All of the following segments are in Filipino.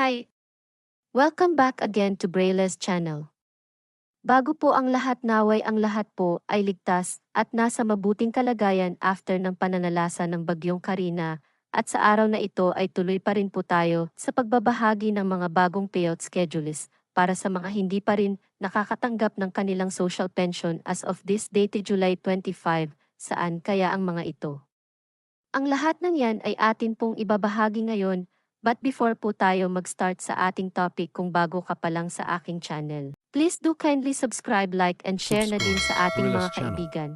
Hi! Welcome back again to Braille's channel. Bago po ang lahat naway ang lahat po ay ligtas at nasa mabuting kalagayan after ng pananalasa ng bagyong Karina at sa araw na ito ay tuloy pa rin po tayo sa pagbabahagi ng mga bagong payout schedules para sa mga hindi pa rin nakakatanggap ng kanilang social pension as of this date July 25, saan kaya ang mga ito. Ang lahat ng yan ay atin pong ibabahagi ngayon, but before po tayo mag-start sa ating topic kung bago ka pa lang sa aking channel, please do kindly subscribe, like and share na din sa ating Brillis mga Channel. kaibigan,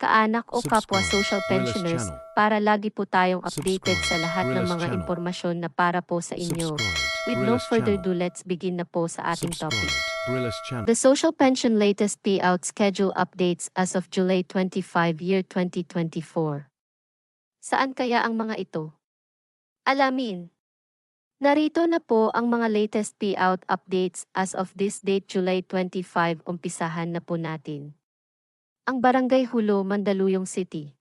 kaanak o kapwa Subscribe, social Brillis pensioners Channel. para lagi po tayong updated Subscribe, sa lahat ng Brillis mga Channel. impormasyon na para po sa inyo. Subscribe, With no Brillis further Channel. ado, let's begin na po sa ating topic. Subscribe, Brillis Channel. The social pension latest payout schedule updates as of July 25, year 2024. Saan kaya ang mga ito? Alamin. Narito na po ang mga latest payout updates as of this date July 25. Umpisahan na po natin. Ang Barangay Hulo, Mandaluyong City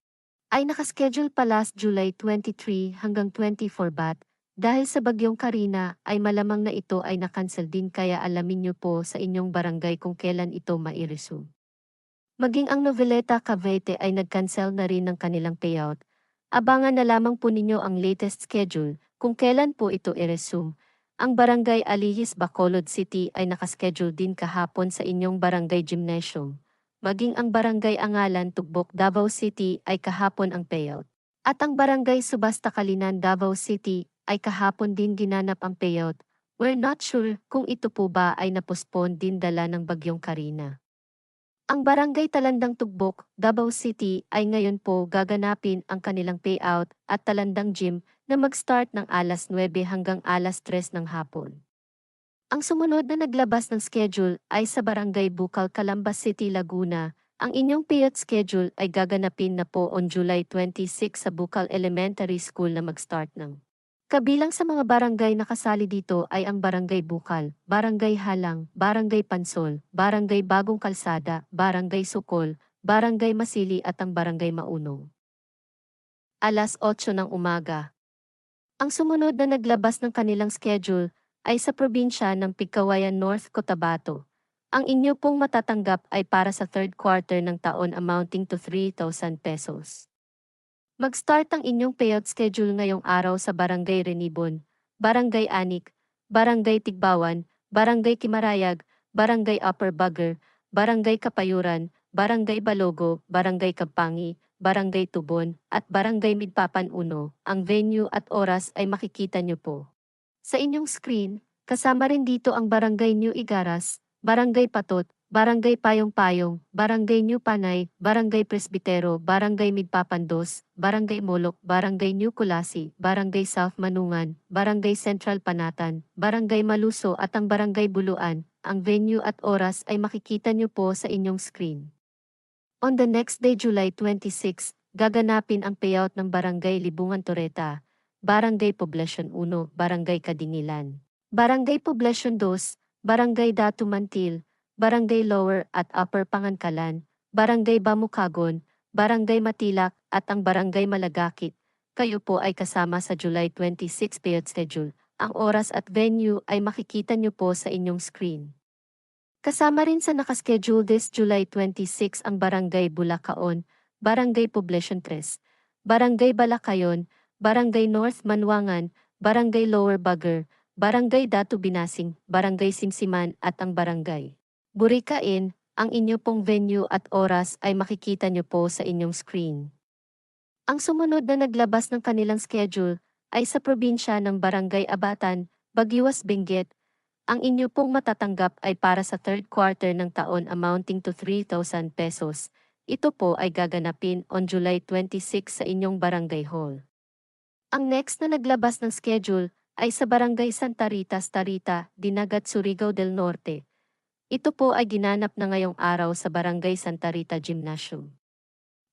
ay nakaschedule pa last July 23 hanggang 24 bat dahil sa bagyong Karina ay malamang na ito ay nakancel din kaya alamin nyo po sa inyong barangay kung kailan ito mai-resume. Maging ang Noveleta Cavite ay nag-cancel na rin ng kanilang payout. Abangan na lamang po ninyo ang latest schedule kung kailan po ito i-resume. Ang Barangay Alihis, Bacolod City ay nakaschedule din kahapon sa inyong barangay gymnasium. Maging ang Barangay Angalan, Tugbok, Davao City ay kahapon ang payout. At ang Barangay Subasta Kalinan, Davao City ay kahapon din ginanap ang payout. We're not sure kung ito po ba ay napospone din dala ng bagyong Karina. Ang Barangay Talandang Tugbok, Davao City ay ngayon po gaganapin ang kanilang payout at Talandang Gym na mag-start ng alas 9 hanggang alas 3 ng hapon. Ang sumunod na naglabas ng schedule ay sa Barangay Bukal, Calambas City, Laguna. Ang inyong payout schedule ay gaganapin na po on July 26 sa Bukal Elementary School na mag-start ng. Kabilang sa mga barangay na kasali dito ay ang Barangay Bukal, Barangay Halang, Barangay Pansol, Barangay Bagong Kalsada, Barangay Sukol, Barangay Masili at ang Barangay Maunong. Alas 8 ng umaga. Ang sumunod na naglabas ng kanilang schedule ay sa probinsya ng Pigcawayan, North Cotabato. Ang inyo pong matatanggap ay para sa third quarter ng taon amounting to 3,000 pesos. Mag-start ang inyong payout schedule ngayong araw sa Barangay Renibon, Barangay Anik, Barangay Tigbawan, Barangay Kimarayag, Barangay Upper Bager, Barangay Kapayuran, Barangay Balogo, Barangay Kampangi, Barangay Tubon, at Barangay Midpapan Uno. Ang venue at oras ay makikita nyo po sa inyong screen. Kasama rin dito ang Barangay New Igaras, Barangay Patot, Barangay Payong-Payong, Barangay New Panay, Barangay Presbitero, Barangay Midpapandos, Barangay Molok, Barangay New Kulasi, Barangay South Manungan, Barangay Central Panatan, Barangay Maluso at ang Barangay Buluan. Ang venue at oras ay makikita nyo po sa inyong screen. On the next day, July 26, gaganapin ang payout ng Barangay Libungan Toreta, Barangay Poblacion 1, Barangay Kadingilan, Barangay Poblacion 2, Barangay Datu Mantil, Barangay Lower at Upper Pangankalan, Barangay Bamukagon, Barangay Matilak at ang Barangay Malagakit. Kayo po ay kasama sa July 26 payout schedule. Ang oras at venue ay makikita nyo po sa inyong screen. Kasama rin sa nakaschedule this July 26 ang Barangay Bulacaon, Barangay Poblacion 3, Barangay Balakayon, Barangay North Manwangan, Barangay Lower Bager, Barangay Datu Binasing, Barangay Simsiman at ang Barangay Burikain. Ang inyo pong venue at oras ay makikita nyo po sa inyong screen. Ang sumunod na naglabas ng kanilang schedule ay sa probinsya ng Barangay Abatan, Bagiwas, Benguet. Ang inyo pong matatanggap ay para sa third quarter ng taon amounting to 3,000 pesos. Ito po ay gaganapin on July 26 sa inyong barangay hall. Ang next na naglabas ng schedule ay sa Barangay Santa Rita, Dinagat, Surigao del Norte. Ito po ay ginanap na ngayong araw sa Barangay Santa Rita Gymnasium,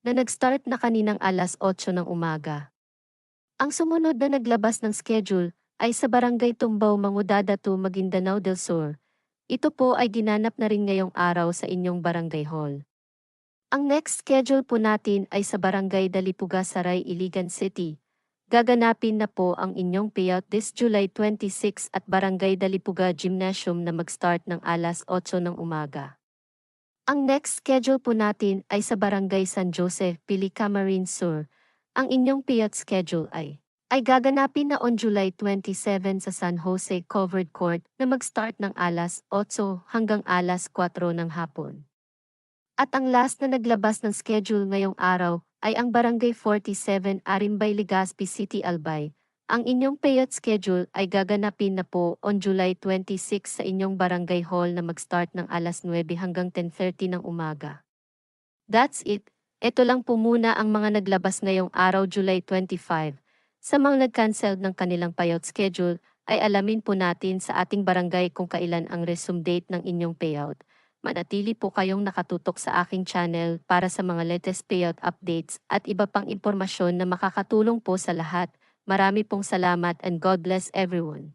na nag-start na kaninang alas 8 ng umaga. Ang sumunod na naglabas ng schedule ay sa Barangay Tumbao, Mangudada 2, Maguindanao del Sur. Ito po ay ginanap na rin ngayong araw sa inyong barangay hall. Ang next schedule po natin ay sa Barangay Dalipuga, Saray, Iligan City, gaganapin na po ang inyong payout this July 26 at Barangay Dalipuga Gymnasium na mag-start ng alas 8 ng umaga. Ang next schedule po natin ay sa Barangay San Jose, Pili Camarines Sur. Ang inyong payout schedule ay gaganapin na on July 27 sa San Jose Covered Court na mag-start ng alas 8 hanggang alas 4 ng hapon. At ang last na naglabas ng schedule ngayong araw ay ang Barangay 47 Arimbay Legazpi City Albay. Ang inyong payout schedule ay gaganapin na po on July 26 sa inyong barangay hall na mag-start ng alas 9 hanggang 10:30 ng umaga. That's it. Ito lang po muna ang mga naglabas ngayong araw July 25. Sa mga nag-cancel ng kanilang payout schedule, ay alamin po natin sa ating barangay kung kailan ang resume date ng inyong payout. Manatili po kayong nakatutok sa aking channel para sa mga latest payout updates at iba pang impormasyon na makakatulong po sa lahat. Marami pong salamat and God bless everyone.